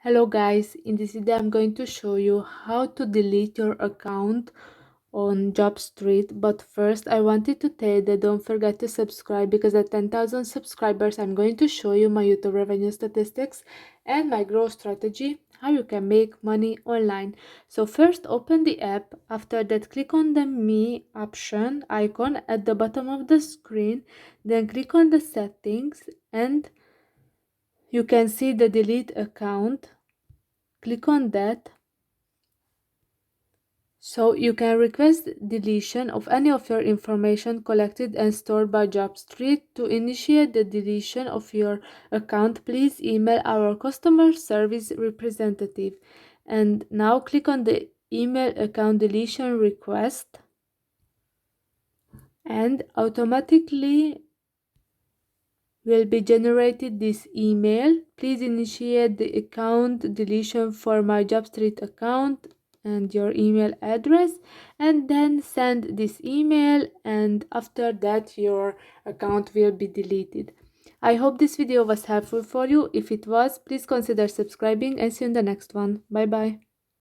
Hello guys, in this video I'm going to show you how to delete your account on JobStreet. But first I wanted to tell you that don't forget to subscribe, because at 10,000 subscribers I'm going to show you my YouTube revenue statistics and my growth strategy, how you can make money online. So first open the app. After that click on the Me option icon at the bottom of the screen, then click on the settings and you can see the delete account. Click on that. So you can request deletion of any of your information collected and stored by JobStreet. To initiate the deletion of your account, please email our customer service representative. And now click on the email account deletion request, and automatically will be generated this email. Please initiate the account deletion for my JobStreet account and your email address, and then send this email, and after that your account will be deleted. I hope this video was helpful for you. If it was, please consider subscribing, and see you in the next one. Bye bye.